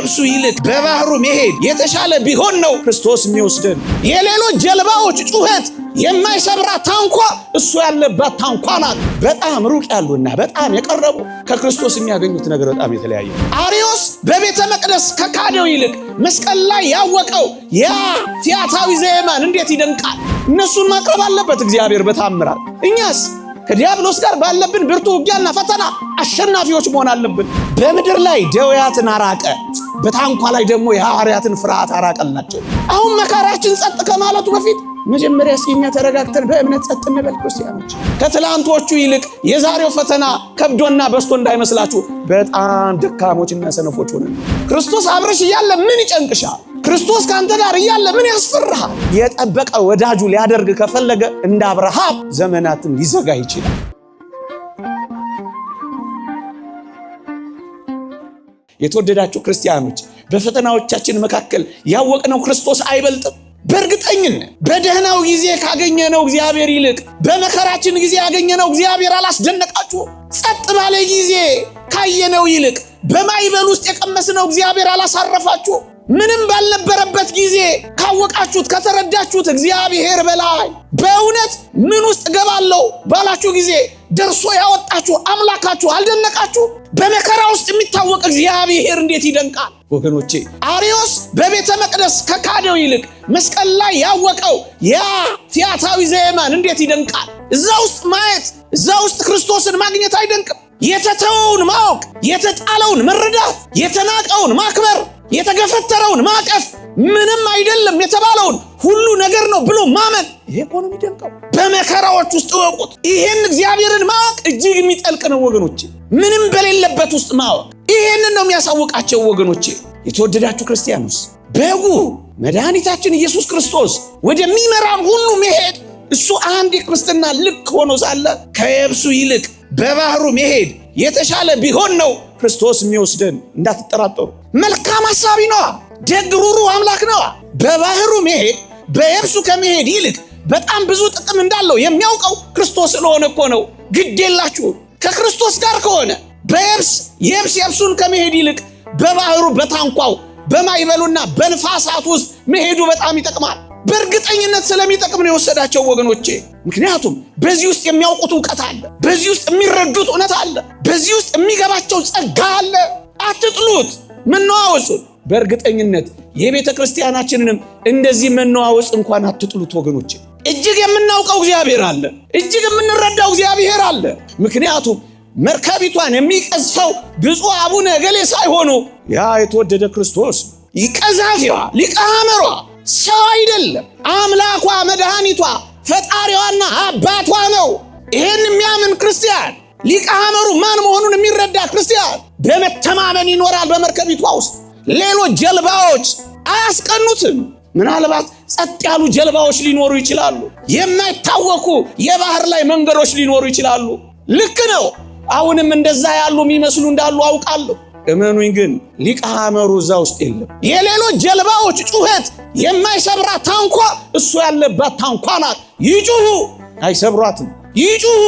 ከየብሱ ይልቅ በባህሩ መሄድ የተሻለ ቢሆን ነው ክርስቶስ የሚወስደን። የሌሎች ጀልባዎች ጩኸት የማይሰብራት ታንኳ እሱ ያለባት ታንኳ ናት። በጣም ሩቅ ያሉና በጣም የቀረቡ ከክርስቶስ የሚያገኙት ነገር በጣም የተለያየ። አርዮስ በቤተ መቅደስ ከካደው ይልቅ መስቀል ላይ ያወቀው ያ ቲያታዊ ዘየማን እንዴት ይደንቃል! እነሱን ማቅረብ አለበት እግዚአብሔር በታምራት። እኛስ ከዲያብሎስ ጋር ባለብን ብርቱ ውጊያና ፈተና አሸናፊዎች መሆን አለብን። በምድር ላይ ደዌያትን አራቀ፣ በታንኳ ላይ ደግሞ የሐዋርያትን ፍርሃት አራቀላቸው። አሁን መከራችን ጸጥ ከማለቱ በፊት መጀመሪያ እስኪኛ ተረጋግተን በእምነት ጸጥ እንበል ክርስቲያኖች። ከትላንቶቹ ይልቅ የዛሬው ፈተና ከብዶና በስቶ እንዳይመስላችሁ በጣም ደካሞችና ሰነፎች ሆነን። ክርስቶስ አብረሽ እያለ ምን ይጨንቅሻል? ክርስቶስ ካንተ ጋር እያለ ምን ያስፈራሃል? የጠበቀ ወዳጁ ሊያደርግ ከፈለገ እንደ አብርሃም ዘመናትን ሊዘጋ ይችላል። የተወደዳችሁ ክርስቲያኖች፣ በፈተናዎቻችን መካከል ያወቅነው ክርስቶስ አይበልጥም? በእርግጠኝነት በደህናው ጊዜ ካገኘነው እግዚአብሔር ይልቅ በመከራችን ጊዜ ያገኘነው እግዚአብሔር አላስደነቃችሁ? ጸጥ ባለ ጊዜ ካየነው ይልቅ በማይበል ውስጥ የቀመስነው እግዚአብሔር አላሳረፋችሁ? ምንም ባልነበረበት ጊዜ ካወቃችሁት ከተረዳችሁት እግዚአብሔር በላይ በእውነት ምን ውስጥ ገባለሁ ባላችሁ ጊዜ ደርሶ ያወጣችሁ አምላካችሁ አልደነቃችሁ? በመከራ ውስጥ የሚታወቅ እግዚአብሔር እንዴት ይደንቃል! ወገኖቼ አርዮስ በቤተ መቅደስ ከካደው ይልቅ መስቀል ላይ ያወቀው ያ ቲያታዊ ዘየማን እንዴት ይደንቃል! እዛ ውስጥ ማየት፣ እዛ ውስጥ ክርስቶስን ማግኘት አይደንቅም? የተተወውን ማወቅ፣ የተጣለውን መረዳት፣ የተናቀውን ማክበር፣ የተገፈተረውን ማቀፍ፣ ምንም አይደለም የተባለውን ሁሉ ነገር ነው ብሎ ማመን፣ ይሄ እኮ ነው የሚደንቀው። በመከራዎች ውስጥ እወቁት። ይሄን እግዚአብሔርን ማወቅ እጅግ የሚጠልቅ ነው ወገኖቼ። ምንም በሌለበት ውስጥ ማወቅ ይሄንን ነው የሚያሳውቃቸው ወገኖቼ። የተወደዳችሁ ክርስቲያኖስ፣ በጉ መድኃኒታችን ኢየሱስ ክርስቶስ ወደሚመራን ሁሉ መሄድ እሱ አንድ የክርስትና ልክ ሆኖ ሳለ ከየብሱ ይልቅ በባህሩ መሄድ የተሻለ ቢሆን ነው ክርስቶስ የሚወስደን። እንዳትጠራጠሩ። መልካም ሐሳቢ ነዋ። ደግ ሩህሩህ አምላክ ነዋ። በባህሩ መሄድ በየብሱ ከመሄድ ይልቅ በጣም ብዙ ጥቅም እንዳለው የሚያውቀው ክርስቶስ ስለሆነ እኮ ነው። ግድ የላችሁ። ከክርስቶስ ጋር ከሆነ የብሱን ከመሄድ ይልቅ በባህሩ በታንኳው በማይበሉና በንፋሳት ውስጥ መሄዱ በጣም ይጠቅማል። በእርግጠኝነት ስለሚጠቅም ነው የወሰዳቸው ወገኖቼ። ምክንያቱም በዚህ ውስጥ የሚያውቁት ዕውቀት አለ፣ በዚህ ውስጥ የሚረዱት እውነት አለ፣ በዚህ ውስጥ የሚገባቸው ጸጋ አለ። አትጥሉት መነዋወጹን። በእርግጠኝነት የቤተ ክርስቲያናችንንም እንደዚህ መነዋወጽ እንኳን አትጥሉት ወገኖቼ። እጅግ የምናውቀው እግዚአብሔር አለ፣ እጅግ የምንረዳው እግዚአብሔር አለ። ምክንያቱም መርከቢቷን የሚቀዝፈው ብፁዕ አቡነ ገሌ ሳይሆኑ ያ የተወደደ ክርስቶስ ቀዛፊዋ ሊቀ ሐመሯ ሰው አይደለም፣ አምላኳ መድኃኒቷ ፈጣሪዋና አባቷ ነው። ይሄን የሚያምን ክርስቲያን ሊቀ ሐመሩ ማን መሆኑን የሚረዳ ክርስቲያን በመተማመን ይኖራል በመርከቢቷ ውስጥ። ሌሎች ጀልባዎች አያስቀኑትም። ምናልባት ጸጥ ያሉ ጀልባዎች ሊኖሩ ይችላሉ፣ የማይታወቁ የባህር ላይ መንገዶች ሊኖሩ ይችላሉ። ልክ ነው። አሁንም እንደዛ ያሉ የሚመስሉ እንዳሉ አውቃለሁ። እመኑኝ ግን ሊቀ ሐመሩ እዛ ውስጥ የለም። የሌሎች ጀልባዎች ጩኸት የማይሰብራት ታንኳ እሱ ያለባት ታንኳ ናት። ይጩሁ አይሰብሯትም፣ ይጩሁ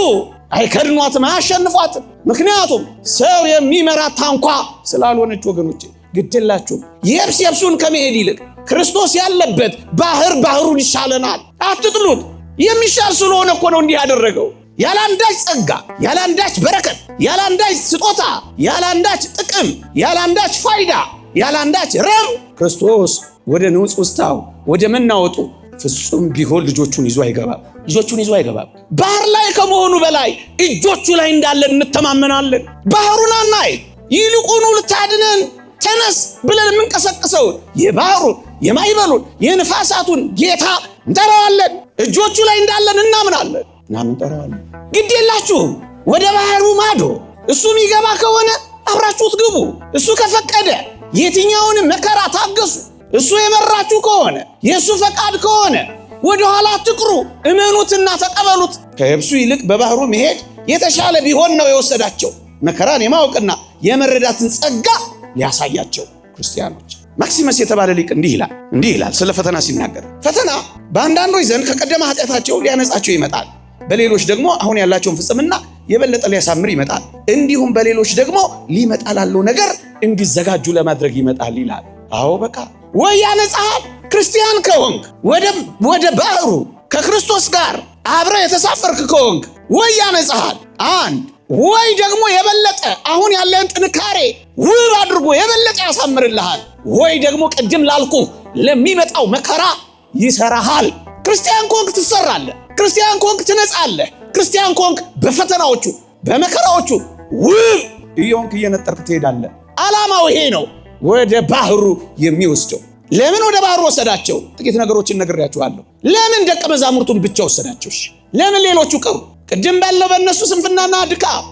አይከድኗትም፣ አያሸንፏትም። ምክንያቱም ሰው የሚመራት ታንኳ ስላልሆነች ወገኖቼ። ግድላችሁም የብሱን ከመሄድ ይልቅ ክርስቶስ ያለበት ባህሩን ይሻለናል። አትጥሉት። የሚሻል ስለሆነ እኮ ነው እንዲህ ያደረገው። ያላንዳች ጸጋ፣ ያላንዳች በረከት፣ ያላንዳች ስጦታ፣ ያላንዳች ጥቅም፣ ያላንዳች ፋይዳ፣ ያላንዳች ረብ ክርስቶስ ወደ ንውጽውጽታው ወደ መናወጡ ፍጹም ቢሆን ልጆቹን ይዞ አይገባም። ባህር ላይ ከመሆኑ በላይ እጆቹ ላይ እንዳለን እንተማመናለን። ባህሩን አናይ፣ ይልቁኑ ልታድነን ተነስ ብለን የምንቀሰቅሰውን የባህሩን የማይበሉን የንፋሳቱን ጌታ እንጠራዋለን። እጆቹ ላይ እንዳለን እናምናለን። እንጠራዋለን። ግድ የላችሁም። ወደ ባህሩ ማዶ እሱ የሚገባ ከሆነ አብራችሁት ግቡ። እሱ ከፈቀደ የትኛውንም መከራ ታገሱ። እሱ የመራችሁ ከሆነ የእሱ ፈቃድ ከሆነ ወደ ኋላ አትቅሩ። እመኑትና ተቀበሉት። ከየብሱ ይልቅ በባህሩ መሄድ የተሻለ ቢሆን ነው የወሰዳቸው። መከራን የማወቅና የመረዳትን ጸጋ ሊያሳያቸው ክርስቲያኖች። ማክሲመስ የተባለ ሊቅ እንዲህ ይላል ስለ ፈተና ሲናገር፣ ፈተና በአንዳንዶች ዘንድ ከቀደመ ኃጢአታቸው ሊያነጻቸው ይመጣል፣ በሌሎች ደግሞ አሁን ያላቸውን ፍጽምና የበለጠ ሊያሳምር ይመጣል። እንዲሁም በሌሎች ደግሞ ሊመጣ ላለው ነገር እንዲዘጋጁ ለማድረግ ይመጣል ይላል። አዎ በቃ ወይ ያነጻሃል ክርስቲያን ከሆንክ ወደ ባህሩ ከክርስቶስ ጋር አብረ የተሳፈርክ ከሆንክ ወይ ያነጻሃል አንድ ወይ ደግሞ የበለጠ አሁን ያለን ጥንካሬ ውብ አድርጎ የበለጠ ያሳምርልሃል ወይ ደግሞ ቅድም ላልኩ ለሚመጣው መከራ ይሰራሃል። ክርስቲያን ኮንክ ትሰራለህ፣ ክርስቲያን ኮንክ ትነጻለህ፣ ክርስቲያን ኮንክ በፈተናዎቹ በመከራዎቹ ውብ እየሆንክ እየነጠርክ ትሄዳለህ። ዓላማው ይሄ ነው፣ ወደ ባህሩ የሚወስደው። ለምን ወደ ባህሩ ወሰዳቸው? ጥቂት ነገሮችን ነግሬያችኋለሁ። ለምን ደቀ መዛሙርቱን ብቻ ወሰዳቸው? ለምን ሌሎቹ ቀሩ? ቅድም ባለው በእነሱ ስንፍናና ድካም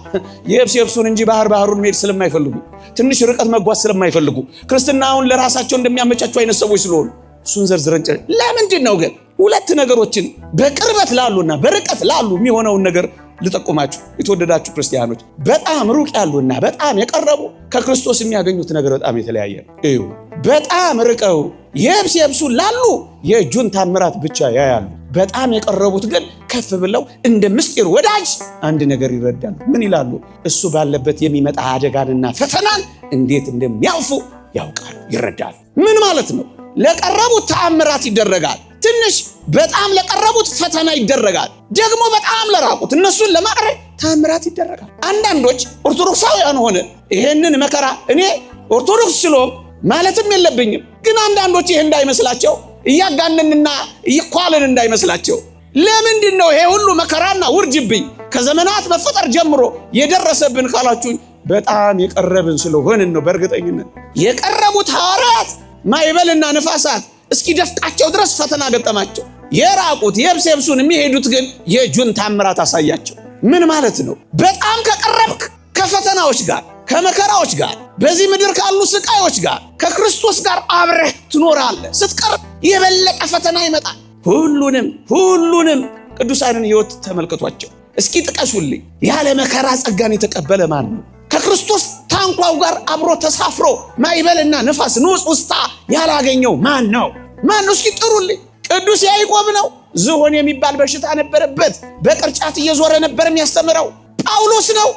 የብሱን እንጂ ባህሩን መሄድ ስለማይፈልጉ፣ ትንሽ ርቀት መጓዝ ስለማይፈልጉ፣ ክርስትናውን ለራሳቸው እንደሚያመቻቸው አይነት ሰዎች ስለሆኑ እሱን ዘርዝረን ለምንድን ነው ግን ሁለት ነገሮችን በቅርበት ላሉና በርቀት ላሉ የሚሆነውን ነገር ልጠቁማችሁ። የተወደዳችሁ ክርስቲያኖች በጣም ሩቅ ያሉና በጣም የቀረቡ ከክርስቶስ የሚያገኙት ነገር በጣም የተለያየ ነው። እዩ በጣም ርቀው የብሱን ላሉ የእጁን ታምራት ብቻ ያያሉ። በጣም የቀረቡት ግን ከፍ ብለው እንደ ምስጢር ወዳጅ አንድ ነገር ይረዳሉ። ምን ይላሉ? እሱ ባለበት የሚመጣ አደጋንና ፈተናን እንዴት እንደሚያልፉ ያውቃሉ፣ ይረዳሉ። ምን ማለት ነው? ለቀረቡት ተአምራት ይደረጋል። ትንሽ በጣም ለቀረቡት ፈተና ይደረጋል። ደግሞ በጣም ለራቁት እነሱን ለማቅረብ ተአምራት ይደረጋል። አንዳንዶች ኦርቶዶክሳውያን ሆነ ይሄንን መከራ እኔ ኦርቶዶክስ ስለሆንኩ ማለትም የለብኝም፣ ግን አንዳንዶች ይሄ እንዳይመስላቸው እያጋነንና እየኳለን እንዳይመስላቸው። ለምንድን ነው ይሄ ሁሉ መከራና ውርጅብኝ ከዘመናት መፈጠር ጀምሮ የደረሰብን ካላችሁኝ በጣም የቀረብን ስለሆንን ነው። በእርግጠኝነት የቀረቡት ሐዋርያት ማዕበልና ነፋሳት እስኪደፍቃቸው ድረስ ፈተና ገጠማቸው። የራቁት የብሱን የሚሄዱት ግን የእጁን ታምራት አሳያቸው። ምን ማለት ነው? በጣም ከቀረብክ ከፈተናዎች ጋር ከመከራዎች ጋር በዚህ ምድር ካሉ ስቃዮች ጋር ከክርስቶስ ጋር አብረህ ትኖራለህ። ስትቀርብ የበለጠ ፈተና ይመጣል። ሁሉንም ቅዱሳንን ሕይወት ተመልከቷቸው እስኪ ጥቀሱልኝ። ያለ መከራ ጸጋን የተቀበለ ማን ነው? ከክርስቶስ ታንኳው ጋር አብሮ ተሳፍሮ ማዕበልና ነፋስ ንዑስ ውስጣ ያላገኘው ማን ነው? እስኪ ጥሩልኝ። ቅዱስ ያዕቆብ ነው። ዝሆን የሚባል በሽታ ነበረበት። በቅርጫት እየዞረ ነበር የሚያስተምረው። ጳውሎስ ነው።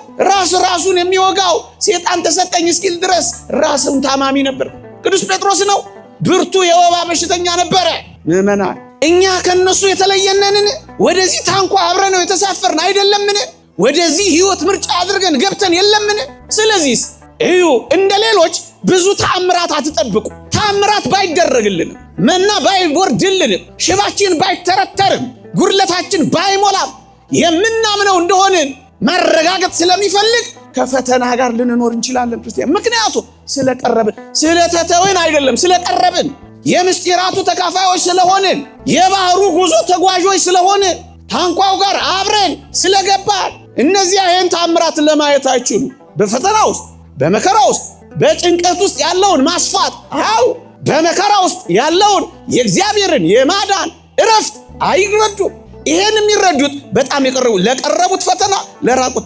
ራሱን የሚወጋው ሰይጣን ተሰጠኝ እስኪል ድረስ ራሱን ታማሚ ነበር። ቅዱስ ጴጥሮስ ነው። ብርቱ የወባ በሽተኛ ነበረ። ምዕመናን እኛ ከነሱ የተለየነንን? ወደዚህ ታንኳ አብረን ነው የተሳፈርን አይደለምን? ወደዚህ ሕይወት ምርጫ አድርገን ገብተን የለምን? ስለዚህ እዩ እንደ ሌሎች ብዙ ተአምራት አትጠብቁ። ተአምራት ባይደረግልን፣ መና ባይወርድልን፣ ሽባችን ባይተረተርም፣ ጉድለታችን ባይሞላም የምናምነው እንደሆንን ማረጋገጥ ስለሚፈልግ ከፈተና ጋር ልንኖር እንችላለን ክርስቲያን። ምክንያቱም ስለቀረብን፣ ስለተተወን አይደለም፣ ስለቀረብን የምስጢራቱ ተካፋዮች ስለሆንን፣ የባህሩ ጉዞ ተጓዦች ስለሆንን፣ ታንኳው ጋር አብረን ስለገባን እነዚያ ይህን ተአምራት ለማየት አይችሉ። በፈተና ውስጥ በመከራ ውስጥ በጭንቀት ውስጥ ያለውን ማስፋት፣ አው በመከራ ውስጥ ያለውን የእግዚአብሔርን የማዳን እረፍት አይረዱም። ይሄን የሚረዱት በጣም ለቀረቡት ፈተና ለራቁት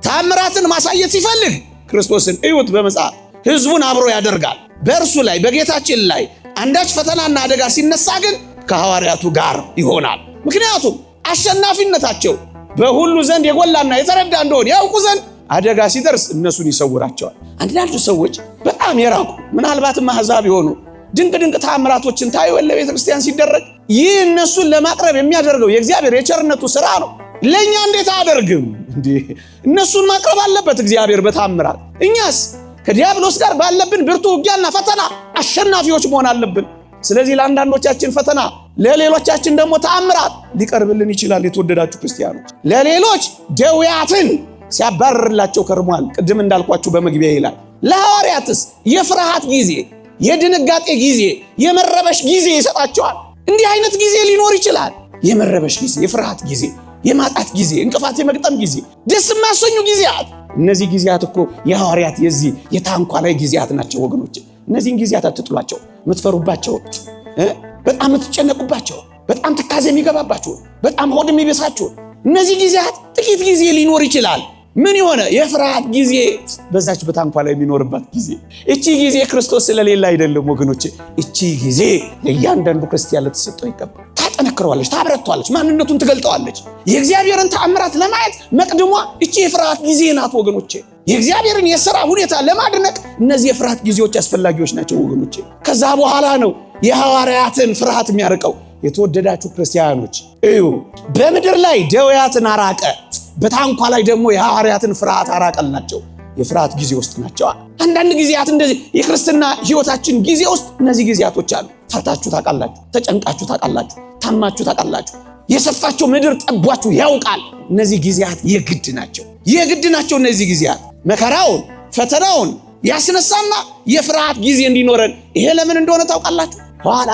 ታምራትን ማሳየት ሲፈልግ ክርስቶስን እዩት። በመጽሐፍ ሕዝቡን አብሮ ያደርጋል። በእርሱ ላይ በጌታችን ላይ አንዳች ፈተናና አደጋ ሲነሳ ግን ከሐዋርያቱ ጋር ይሆናል። ምክንያቱም አሸናፊነታቸው በሁሉ ዘንድ የጎላና የተረዳ እንደሆነ ያውቁ ዘንድ አደጋ ሲደርስ እነሱን ይሰውራቸዋል። አንዳንድ ሰዎች በጣም የራቁ ምናልባትም አሕዛብ የሆኑ ድንቅ ተአምራቶችን ታዩ ለቤተ ክርስቲያን ሲደረግ ይህ እነሱን ለማቅረብ የሚያደርገው የእግዚአብሔር የቸርነቱ ሥራ ነው። ለእኛ እንዴት አያደርግም እንዴ? እነሱን ማቅረብ አለበት እግዚአብሔር በተአምራት። እኛስ ከዲያብሎስ ጋር ባለብን ብርቱ ውጊያና ፈተና አሸናፊዎች መሆን አለብን። ስለዚህ ለአንዳንዶቻችን ፈተና፣ ለሌሎቻችን ደግሞ ተአምራት ሊቀርብልን ይችላል። የተወደዳችሁ ክርስቲያኖች ለሌሎች ደዌያትን ሲያባርርላቸው ከርሟል። ቅድም እንዳልኳችሁ በመግቢያ ይላል። ለሐዋርያትስ የፍርሃት ጊዜ፣ የድንጋጤ ጊዜ፣ የመረበሽ ጊዜ ይሰጣቸዋል። እንዲህ አይነት ጊዜ ሊኖር ይችላል። የመረበሽ ጊዜ፣ የፍርሃት ጊዜ፣ የማጣት ጊዜ፣ እንቅፋት የመግጠም ጊዜ፣ ደስ የማያሰኙ ጊዜያት። እነዚህ ጊዜያት እኮ የሐዋርያት የዚህ የታንኳ ላይ ጊዜያት ናቸው ወገኖች። እነዚህን ጊዜያት አትጥሏቸው። የምትፈሩባቸው፣ በጣም የምትጨነቁባቸው፣ በጣም ትካዜ የሚገባባቸው፣ በጣም ሆድ የሚበሳቸው እነዚህ ጊዜያት ጥቂት ጊዜ ሊኖር ይችላል። ምን የሆነ የፍርሃት ጊዜ በዛች በታንኳ ላይ የሚኖርባት ጊዜ። እቺ ጊዜ ክርስቶስ ስለሌለ አይደለም ወገኖች። እቺ ጊዜ ለእያንዳንዱ ክርስቲያን ልትሰጠው ይገባል። ታጠነክረዋለች፣ ታብረቷለች፣ ማንነቱን ትገልጠዋለች። የእግዚአብሔርን ተአምራት ለማየት መቅድሟ እቺ የፍርሃት ጊዜ ናት ወገኖቼ። የእግዚአብሔርን የሥራ ሁኔታ ለማድነቅ እነዚህ የፍርሃት ጊዜዎች አስፈላጊዎች ናቸው ወገኖቼ። ከዛ በኋላ ነው የሐዋርያትን ፍርሃት የሚያርቀው። የተወደዳችሁ ክርስቲያኖች እዩ፣ በምድር ላይ ደዌያትን አራቀ፣ በታንኳ ላይ ደግሞ የሐዋርያትን ፍርሃት አራቀላቸው። የፍርሃት ጊዜ ውስጥ ናቸው። አንዳንድ ጊዜያት እንደዚህ የክርስትና ሕይወታችን ጊዜ ውስጥ እነዚህ ጊዜያቶች አሉ። ፈርታችሁ ታውቃላችሁ፣ ተጨንቃችሁ ታውቃላችሁ፣ ታማችሁ ታውቃላችሁ፣ የሰፋቸው ምድር ጠቧችሁ ያውቃል። እነዚህ ጊዜያት የግድ ናቸው፣ የግድ ናቸው። እነዚህ ጊዜያት መከራውን ፈተናውን ያስነሳና የፍርሃት ጊዜ እንዲኖረን ይሄ ለምን እንደሆነ ታውቃላችሁ? ኋላ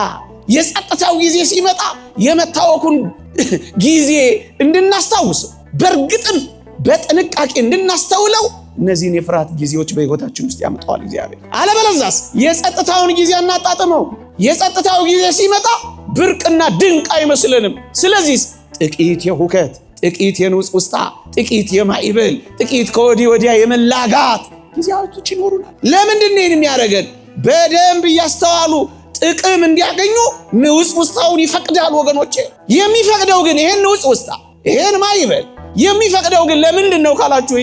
የጸጥታው ጊዜ ሲመጣ የመታወኩን ጊዜ እንድናስታውስ በእርግጥም በጥንቃቄ እንድናስተውለው እነዚህን የፍርሃት ጊዜዎች በሕይወታችን ውስጥ ያመጣዋል እግዚአብሔር። አለበለዚያስ የጸጥታውን ጊዜ አናጣጥመው። የጸጥታው ጊዜ ሲመጣ ብርቅና ድንቅ አይመስልንም። ስለዚህ ጥቂት የሁከት፣ ጥቂት የንውጽውጽታ፣ ጥቂት የማዕበል፣ ጥቂት ከወዲህ ወዲያ የመላጋት ጊዜያቶች ይኖሩናል። ለምንድን ነው የሚያደርገን? በደንብ እያስተዋሉ ጥቅም እንዲያገኙ ንውጽውጽታውን ይፈቅዳል ወገኖቼ። የሚፈቅደው ግን ይሄን ንውጽውጽታ፣ ይሄን ማዕበል የሚፈቅደው ግን ለምንድን ነው ካላችሁ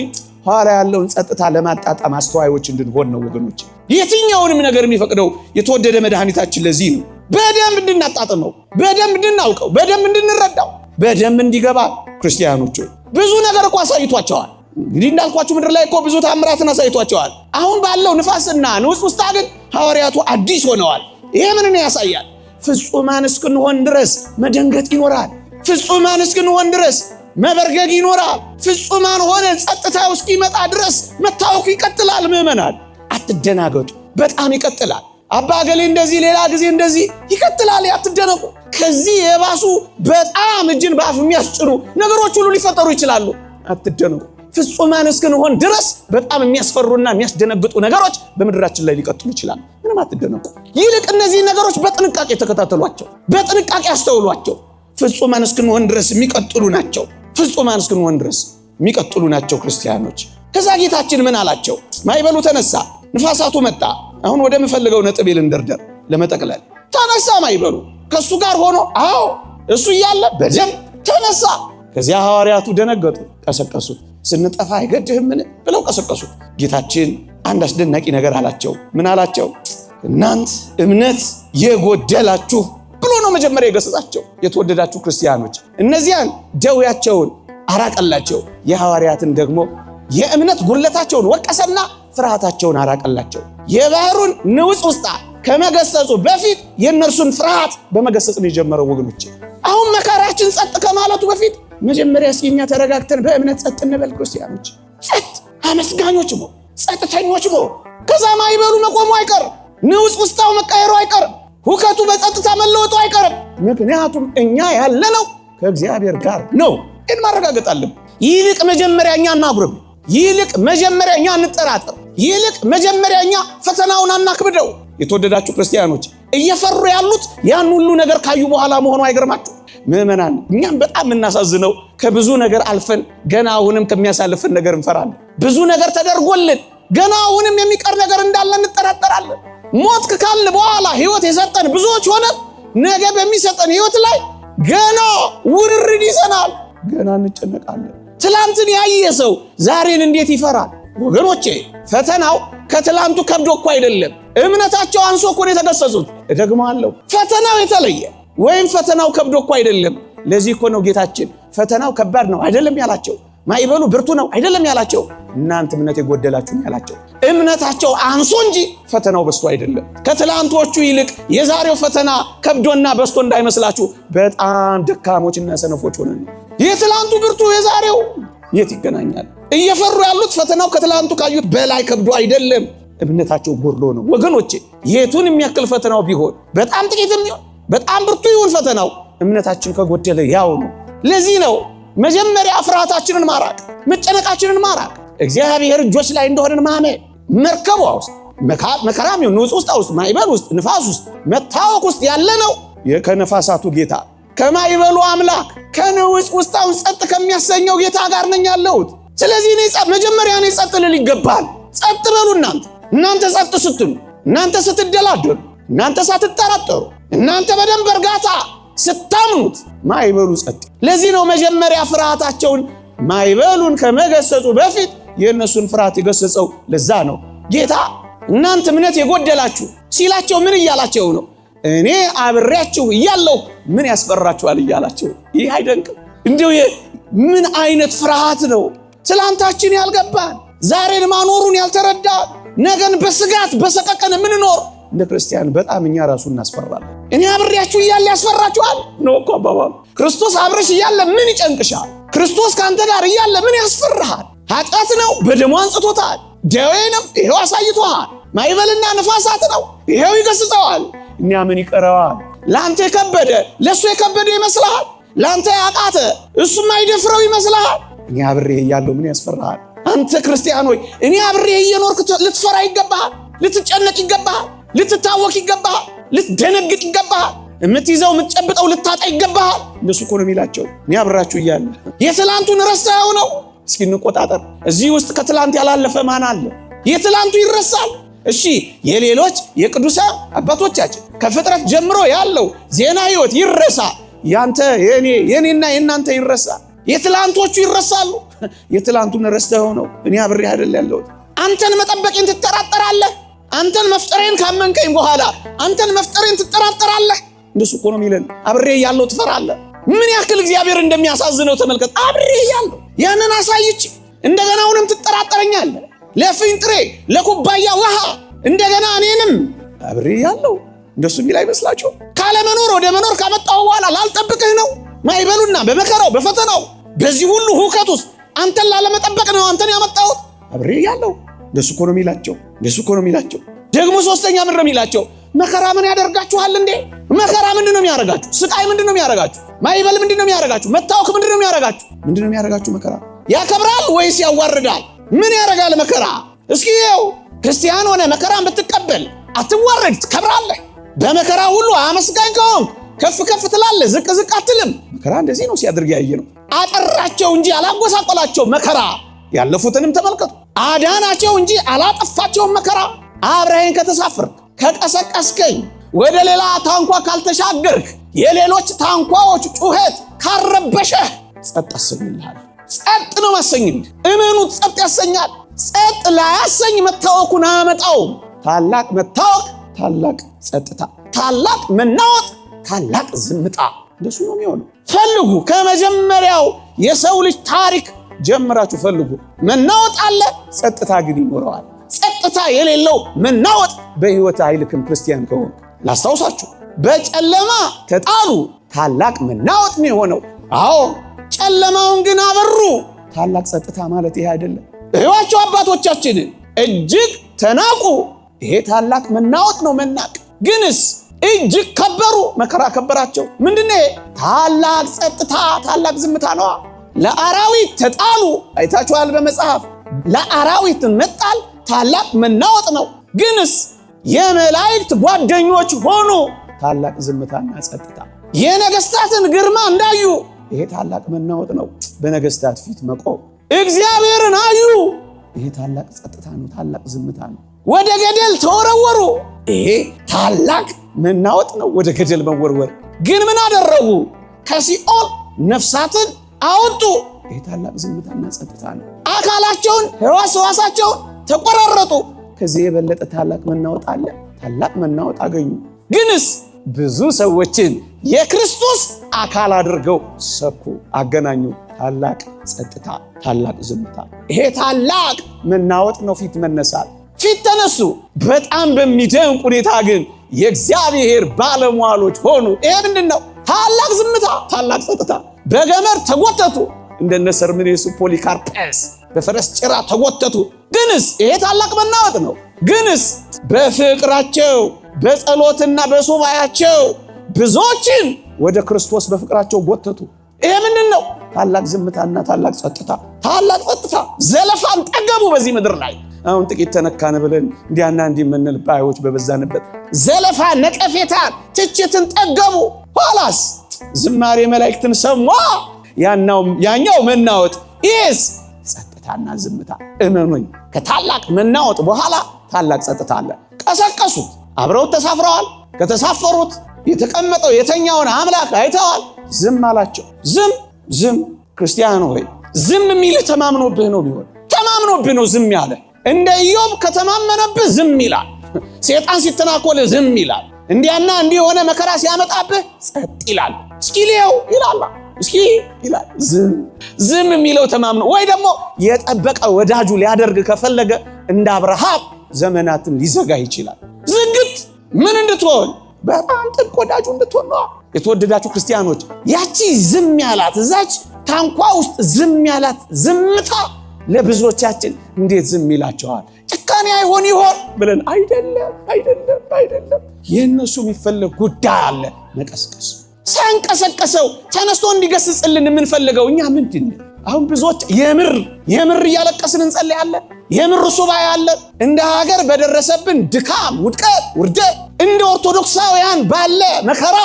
ኋላ ያለውን ጸጥታ ለማጣጣም አስተዋዮች እንድንሆን ነው ወገኖቼ። የትኛውንም ነገር የሚፈቅደው የተወደደ መድኃኒታችን ለዚህ ነው። በደንብ እንድናጣጥመው፣ በደንብ እንድናውቀው፣ በደንብ እንድንረዳው፣ በደንብ እንዲገባ ክርስቲያኖች ብዙ ነገር እኮ አሳይቷቸዋል። እንግዲህ እንዳልኳችሁ ምድር ላይ እኮ ብዙ ታምራትን አሳይቷቸዋል። አሁን ባለው ንፋስና ንውጽውጽታ ግን ሐዋርያቱ አዲስ ሆነዋል። ይሄ ምንን ያሳያል? ፍጹማን እስክንሆን ድረስ መደንገጥ ይኖራል። ፍጹማን እስክንሆን ድረስ መበርገግ ይኖራል። ፍጹማን ሆነን ጸጥታው እስኪመጣ ድረስ መታወኩ ይቀጥላል። ምዕመናን አትደናገጡ፣ በጣም ይቀጥላል። አባ ገሌ እንደዚህ፣ ሌላ ጊዜ እንደዚህ ይቀጥላል። አትደነቁ። ከዚህ የባሱ በጣም እጅን በአፍ የሚያስጭኑ ነገሮች ሁሉ ሊፈጠሩ ይችላሉ። አትደነቁ። ፍጹማን እስክንሆን ድረስ በጣም የሚያስፈሩና የሚያስደነግጡ ነገሮች በምድራችን ላይ ሊቀጥሉ ይችላሉ። ምንም አትደነቁ። ይልቅ እነዚህ ነገሮች በጥንቃቄ ተከታተሏቸው፣ በጥንቃቄ አስተውሏቸው። ፍጹማን እስክንሆን ድረስ የሚቀጥሉ ናቸው። ፍጹማን እስክንሆን ድረስ የሚቀጥሉ ናቸው ክርስቲያኖች። ከዛ ጌታችን ምን አላቸው? ማዕበሉ ተነሳ፣ ንፋሳቱ መጣ። አሁን ወደ ምፈልገው ነጥብ ልንደርደር ለመጠቅለል። ተነሳ ማዕበሉ ከሱ ጋር ሆኖ፣ አዎ እሱ እያለ በደንብ ተነሳ። ከዚያ ሐዋርያቱ ደነገጡ፣ ቀሰቀሱት። ስንጠፋ አይገድህምን ብለው ቀሰቀሱት። ጌታችን አንድ አስደናቂ ነገር አላቸው። ምን አላቸው? እናንት እምነት የጎደላችሁ ብሎ ነው መጀመሪያ የገሰጻቸው። የተወደዳችሁ ክርስቲያኖች እነዚያን ደዌያቸውን አራቀላቸው። የሐዋርያትን ደግሞ የእምነት ጉድለታቸውን ወቀሰና ፍርሃታቸውን አራቀላቸው። የባህሩን ንውጽውጽታ ከመገሰጹ በፊት የእነርሱን ፍርሃት በመገሰጽ ነው የጀመረው ወገኖች። አሁን መከራችን ጸጥ ከማለቱ በፊት መጀመሪያ እስኪ እኛ ተረጋግተን በእምነት ጸጥ እንበል ክርስቲያኖች። ጸጥ፣ አመስጋኞች ሞ ጸጥተኞች ሞ ከዛ ማዕበሉ መቆሙ አይቀርም። ንውጽውጽታው መቀየሩ አይቀርም። ሁከቱ በጸጥታ መለወጡ አይቀርም። ምክንያቱም እኛ ያለነው ከእግዚአብሔር ጋር ነው። ግን ማረጋገጥ አለብን። ይልቅ መጀመሪያ እኛ እናጉርብ። ይልቅ መጀመሪያ እኛ እንጠራጠር። ይልቅ መጀመሪያ እኛ ፈተናውን አናክብደው። የተወደዳችሁ ክርስቲያኖች እየፈሩ ያሉት ያን ሁሉ ነገር ካዩ በኋላ መሆኑ አይገርማችሁ? ምዕመናን እኛም በጣም የምናሳዝነው ከብዙ ነገር አልፈን ገና አሁንም ከሚያሳልፈን ነገር እንፈራለን። ብዙ ነገር ተደርጎልን ገና አሁንም የሚቀር ነገር እንዳለ እንጠራጠራለን። ሞት ካለ በኋላ ህይወት የሰጠን ብዙዎች ሆነን ነገ በሚሰጠን ህይወት ላይ ገና ውርርድ ይዘናል፣ ገና እንጨነቃለን። ትላንትን ያየ ሰው ዛሬን እንዴት ይፈራል? ወገኖቼ ፈተናው ከትላንቱ ከብዶ እኮ አይደለም። እምነታቸው አንሶ እኮ ነው የተገሰጹት። እደግማለሁ፣ ፈተናው የተለየ ወይም ፈተናው ከብዶ እኮ አይደለም። ለዚህ እኮ ነው ጌታችን ፈተናው ከባድ ነው አይደለም ያላቸው፣ ማዕበሉ ብርቱ ነው አይደለም ያላቸው፣ እናንተ እምነት የጎደላችሁ ያላቸው። እምነታቸው አንሶ እንጂ ፈተናው በስቶ አይደለም። ከትላንቶቹ ይልቅ የዛሬው ፈተና ከብዶና በስቶ እንዳይመስላችሁ በጣም ደካሞችና ሰነፎች ሆነን ነው። የትላንቱ ብርቱ የዛሬው የት ይገናኛል? እየፈሩ ያሉት ፈተናው ከትላንቱ ካዩት በላይ ከብዶ አይደለም፣ እምነታቸው ጎድሎ ነው። ወገኖቼ የቱን የሚያክል ፈተናው ቢሆን በጣም ጥቂትም ይሁን በጣም ብርቱ ይሁን ፈተናው እምነታችን ከጎደለ ያው ነው። ለዚህ ነው መጀመሪያ ፍርሃታችንን ማራቅ፣ መጨነቃችንን ማራቅ፣ እግዚአብሔር እጆች ላይ እንደሆነን ማመን። መርከቧ ውስጥ መከራም ይሁን ንውጽውጽታ ውስጥ ማዕበል ውስጥ ንፋስ ውስጥ መታወክ ውስጥ ያለነው ከነፋሳቱ ጌታ ከማዕበሉ አምላክ ከንውጽውጽታው ጸጥ ከሚያሰኘው ጌታ ጋር ነኝ ያለሁት። ስለዚህ መጀመሪያ እኔ ጸጥ ልል ይገባል። ጸጥ በሉ እናንተ ጸጥ ስትሉ፣ እናንተ ስትደላደሉ፣ እናንተ ሳትጠራጠሩ፣ እናንተ በደንብ እርጋታ ስታምኑት ማይበሉ ጸጥ። ለዚህ ነው መጀመሪያ ፍርሃታቸውን ማይበሉን ከመገሰጹ በፊት የእነሱን ፍርሃት የገሰጸው። ለዛ ነው ጌታ እናንተ እምነት የጎደላችሁ ሲላቸው ምን እያላቸው ነው? እኔ አብሬያችሁ እያለሁ ምን ያስፈራችኋል እያላቸው። ይህ አይደንቅም? እንዲሁ ምን አይነት ፍርሃት ነው! ትላንታችን ያልገባን፣ ዛሬን ማኖሩን ያልተረዳን፣ ነገን በስጋት በሰቀቀን የምንኖር እንደ ክርስቲያን በጣም እኛ ራሱ እናስፈራለን። እኔ አብሬያችሁ እያለ ያስፈራችኋል ነው እኮ አባባሉ። ክርስቶስ አብረሽ እያለ ምን ይጨንቅሻል? ክርስቶስ ካንተ ጋር እያለ ምን ያስፈራሃል? ኃጢአት ነው፣ በደሙ አንጽቶታል። ደዌ ነው፣ ይሄው አሳይቶሃል። ማይበልና ንፋሳት ነው፣ ይሄው ይገስጸዋል። እኛ ምን ይቀረዋል? ላንተ የከበደ ለሱ የከበደ ይመስልሃል? ላንተ ያቃተ እሱም አይደፍረው ይመስልሃል? እኔ አብሬህ እያለሁ ምን ያስፈራሃል? አንተ ክርስቲያን ሆይ እኔ አብሬህ እየኖርክ ልትፈራ ይገባሃል፣ ልትጨነቅ ይገባሃል፣ ልትታወክ ይገባሃል፣ ልትደነግጥ ይገባሃል፣ የምትይዘው የምትጨብጠው ልታጣ ይገባሃል። እንደሱ እኮ ነው የሚላቸው። እኔ አብራችሁ እያለ የትላንቱን ረሳኸው ነው። እስኪ እንቆጣጠር። እዚህ ውስጥ ከትላንት ያላለፈ ማን አለ? የትላንቱ ይረሳል። እሺ የሌሎች የቅዱሳን አባቶቻችን ከፍጥረት ጀምሮ ያለው ዜና ሕይወት ይረሳ። ያንተ የኔና የናንተ ይረሳ። የትላንቶቹ ይረሳሉ። የትላንቱን ረስተኸው ነው እኔ አብሬህ አይደል ያለሁት። አንተን መጠበቄን ትጠራጠራለህ። አንተን መፍጠሬን ካመንከኝ በኋላ አንተን መፍጠሬን ትጠራጠራለህ። እንደሱ እኮ ነው የሚለን። አብሬህ ያለው ትፈራለህ። ምን ያክል እግዚአብሔር እንደሚያሳዝነው ተመልከት። አብሬህ ያለው ያንን አሳይች እንደገና አሁንም ትጠራጠረኛለህ። ለፍንጥሬ ለኩባያ ውሃ እንደገና እኔንም አብሬህ ያለው እንደሱ የሚል አይመስላችሁ? ካለመኖር ወደ መኖር ካመጣው በኋላ ላልጠብቅህ ነው። ማይበሉና በመከራው በፈተናው በዚህ ሁሉ ሁከት ውስጥ አንተን ላለመጠበቅ ነው አንተን ያመጣሁት። አብሬህ ያለው እንደሱ እኮ ነው የሚላቸው። እንደሱ እኮ ነው የሚላቸው። ደግሞ ሶስተኛ ምን ነው የሚላቸው? መከራ ምን ያደርጋችኋል እንዴ? መከራ ምንድን ነው የሚያደርጋችሁ? ስቃይ ምንድን ነው የሚያደርጋችሁ? ማይበል ምንድን ነው የሚያደርጋችሁ? መታወክ ምንድን ነው የሚያደርጋችሁ? ምንድን ነው የሚያደርጋችሁ? መከራ ያከብራል ወይስ ያዋርዳል? ምን ያደርጋል መከራ? እስኪ ይኸው ክርስቲያን ሆነ መከራን ብትቀበል አትዋረድ፣ ትከብራለህ። በመከራ ሁሉ አመስጋኝ ከሆንክ ከፍ ከፍ ትላለህ፣ ዝቅ ዝቅ አትልም። መከራ እንደዚህ ነው ሲያደርግ ያየ ነው። አጠራቸው እንጂ አላጎሳቆላቸው መከራ። ያለፉትንም ተመልከቱ። አዳናቸው እንጂ አላጠፋቸውም መከራ። አብረኸኝ ከተሳፈርክ ከቀሰቀስከኝ ወደ ሌላ ታንኳ ካልተሻገርክ የሌሎች ታንኳዎች ጩኸት ካረበሸህ ጸጥ አሰኝልሃል። ጸጥ ነው ማሰኝልህ። እመኑት፣ ጸጥ ያሰኛል። ጸጥ ላያሰኝ መታወኩን አያመጣውም። ታላቅ መታወቅ፣ ታላቅ ጸጥታ፣ ታላቅ መናወጥ፣ ታላቅ ዝምታ። እንደሱ ነው የሚሆነው። ፈልጉ። ከመጀመሪያው የሰው ልጅ ታሪክ ጀምራችሁ ፈልጉ። መናወጥ አለ፣ ጸጥታ ግን ይኖረዋል። ጸጥታ የሌለው መናወጥ በሕይወት አይልክም። ክርስቲያን ከሆነ ላስታውሳችሁ፣ በጨለማ ተጣሉ፣ ታላቅ መናወጥ ነው የሆነው። አዎ ጨለማውን ግን አበሩ። ታላቅ ጸጥታ ማለት ይሄ አይደለም? ሕይዋቸው አባቶቻችንን እጅግ ተናቁ። ይሄ ታላቅ መናወጥ ነው። መናቅ ግንስ እጅግ ከበሩ። መከራ ከበራቸው። ምንድነው? ታላቅ ጸጥታ፣ ታላቅ ዝምታ ነው። ለአራዊት ተጣሉ። አይታችኋል በመጽሐፍ። ለአራዊት መጣል ታላቅ መናወጥ ነው። ግንስ የመላእክት ጓደኞች ሆኑ። ታላቅ ዝምታና ጸጥታ። የነገስታትን ግርማ እንዳዩ። ይሄ ታላቅ መናወጥ ነው። በነገስታት ፊት መቆም። እግዚአብሔርን አዩ። ይሄ ታላቅ ጸጥታ ነው፣ ታላቅ ዝምታ ነው። ወደ ገደል ተወረወሩ። ይሄ ታላቅ መናወጥ ነው፣ ወደ ገደል መወርወር። ግን ምን አደረጉ? ከሲኦል ነፍሳትን አወጡ። ይሄ ታላቅ ዝምታና ጸጥታ ነው። አካላቸውን ሕዋሳቸውን ተቆራረጡ። ከዚህ የበለጠ ታላቅ መናወጥ አለ? ታላቅ መናወጥ አገኙ። ግንስ ብዙ ሰዎችን የክርስቶስ አካል አድርገው ሰኩ፣ አገናኙ። ታላቅ ጸጥታ፣ ታላቅ ዝምታ። ይሄ ታላቅ መናወጥ ነው። ፊት መነሳት። ፊት ተነሱ። በጣም በሚደንቅ ሁኔታ ግን የእግዚአብሔር ባለሟሎች ሆኑ። ይሄ ምንድን ነው? ታላቅ ዝምታ፣ ታላቅ ጸጥታ። በገመድ ተጎተቱ። እንደነ ሰርምኔሱ ፖሊካርፐስ በፈረስ ጭራ ተጎተቱ። ግንስ ይሄ ታላቅ መናወጥ ነው። ግንስ በፍቅራቸው በጸሎትና በሱባኤያቸው ብዙዎችን ወደ ክርስቶስ በፍቅራቸው ጎተቱ። ይሄ ምንድን ነው? ታላቅ ዝምታና ታላቅ ጸጥታ። ታላቅ ጸጥታ። ዘለፋን ጠገቡ በዚህ ምድር ላይ። አሁን ጥቂት ተነካን ብለን እንዲያና እንዲህ የምንል ባዮች በበዛንበት ዘለፋ፣ ነቀፌታን፣ ትችትን ጠገቡ። ኋላስ ዝማሬ መላእክትን ሰማ። ያኛው መናወጥ። ይህስ ጸጥታና ዝምታ። እመኑኝ፣ ከታላቅ መናወጥ በኋላ ታላቅ ጸጥታ አለ። ቀሰቀሱት። አብረውት ተሳፍረዋል። ከተሳፈሩት የተቀመጠው የተኛውን አምላክ አይተዋል። ዝም አላቸው። ዝም ክርስቲያን ሆይ ዝም የሚል ተማምኖብህ ነው ቢሆን ተማምኖብህ ነው ዝም ያለ። እንደ ኢዮብ ከተማመነብህ ዝም ይላል። ሰይጣን ሲተናኮልህ ዝም ይላል። እንዲያና እንዲህ የሆነ መከራ ሲያመጣብህ ጸጥ ይላል። እስኪ ሊየው ይላል። እስኪ ይላል። ዝም የሚለው ተማምኖ ወይ ደግሞ የጠበቀ ወዳጁ ሊያደርግ ከፈለገ እንደ አብርሃም ዘመናትን ሊዘጋ ይችላል። ዝግት ምን እንድትሆን በጣም ጥብቅ ወዳጁ እንድትሆን ነው። የተወደዳችሁ ክርስቲያኖች ያቺ ዝም ያላት እዛች ታንኳ ውስጥ ዝም ያላት ዝምታ ለብዙዎቻችን እንዴት ዝም ይላቸዋል? ጭካኔ አይሆን ይሆን ብለን አይደለም። የእነሱ የሚፈለግ ጉዳይ አለ። መቀስቀስ ሳንቀሰቀሰው ተነስቶ እንዲገስጽልን የምንፈልገው እኛ ምንድን ነው? አሁን ብዙዎች የምር እያለቀስን እንጸልያለን። የምር ሱባኤ አለን። እንደ ሀገር በደረሰብን ድካም፣ ውድቀት፣ ውርደት እንደ ኦርቶዶክሳውያን ባለ መከራ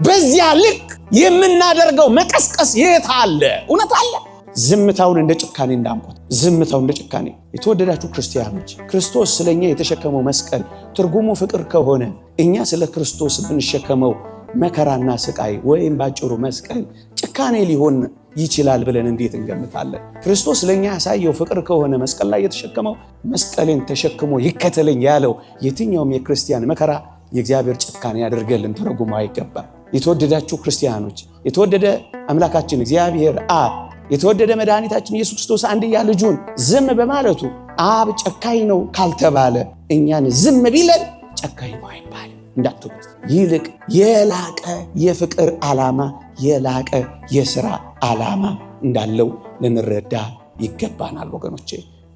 በዚያ ልክ የምናደርገው መቀስቀስ የት አለ? እውነት አለ? ዝምታውን እንደ ጭካኔ እንዳንቆት፣ ዝምታውን እንደ ጭካኔ። የተወደዳችሁ ክርስቲያኖች ክርስቶስ ስለኛ የተሸከመው መስቀል ትርጉሙ ፍቅር ከሆነ እኛ ስለ ክርስቶስ ብንሸከመው መከራና ስቃይ ወይም ባጭሩ መስቀል ጭካኔ ሊሆን ይችላል ብለን እንዴት እንገምታለን? ክርስቶስ ለኛ ያሳየው ፍቅር ከሆነ መስቀል ላይ የተሸከመው መስቀልን ተሸክሞ ይከተለኝ ያለው የትኛውም የክርስቲያን መከራ የእግዚአብሔር ጭካኔ ያደርገልን ተረጉሞ አይገባም። የተወደዳችሁ ክርስቲያኖች የተወደደ አምላካችን እግዚአብሔር አብ የተወደደ መድኃኒታችን ኢየሱስ ክርስቶስ አንድያ ልጁን ዝም በማለቱ አብ ጨካኝ ነው ካልተባለ እኛን ዝም ቢለን ጨካኝ ነው አይባልም። እንዳትሉት ይልቅ የላቀ የፍቅር ዓላማ የላቀ የሥራ ዓላማ እንዳለው ልንረዳ ይገባናል ወገኖቼ።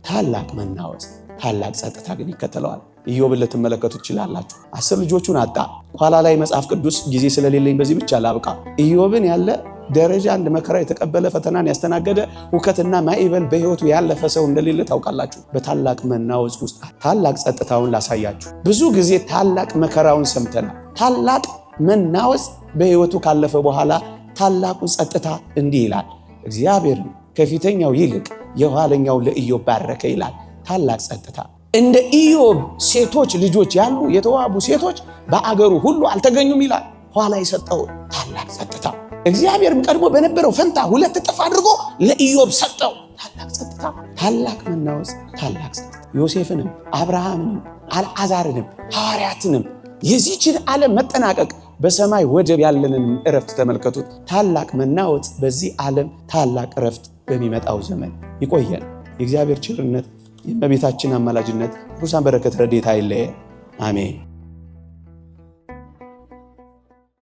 ታላቅ መናወጽ ታላቅ ጸጥታ ግን ይከተለዋል። ኢዮብን ልትመለከቱ ትችላላችሁ። 10 ልጆቹን አጣ። ኋላ ላይ መጽሐፍ ቅዱስ ጊዜ ስለሌለኝ በዚህ ብቻ ላብቃ። ኢዮብን ያለ ደረጃ አንድ መከራ የተቀበለ ፈተናን ያስተናገደ ሁከትና ማዕበል በሕይወቱ ያለፈ ሰው እንደሌለ ታውቃላችሁ። በታላቅ መናወጽ ውስጥ ታላቅ ጸጥታውን ላሳያችሁ። ብዙ ጊዜ ታላቅ መከራውን ሰምተናል። ታላቅ መናወጽ በሕይወቱ ካለፈ በኋላ ታላቁ ጸጥታ እንዲህ ይላል፣ እግዚአብሔርም ከፊተኛው ይልቅ የኋለኛው ለኢዮብ ባረከ ይላል። ታላቅ ጸጥታ። እንደ ኢዮብ ሴቶች ልጆች ያሉ የተዋቡ ሴቶች በአገሩ ሁሉ አልተገኙም ይላል። ኋላ የሰጠው ታላቅ ጸጥታ። እግዚአብሔርም ቀድሞ በነበረው ፈንታ 2 እጥፍ አድርጎ ለኢዮብ ሰጠው። ታላቅ ጸጥታ፣ ታላቅ መናወጽ፣ ታላቅ ጸጥታ። ዮሴፍንም አብርሃምንም አልዓዛርንም ሐዋርያትንም የዚህችን ዓለም መጠናቀቅ በሰማይ ወደብ ያለንን እረፍት ተመልከቱት። ታላቅ መናወጽ በዚህ ዓለም፣ ታላቅ እረፍት በሚመጣው ዘመን። ይቆየን። የእግዚአብሔር ቸርነት የእመቤታችን አማላጅነት ሩሳን በረከት ረድኤታ አይለየን። አሜን።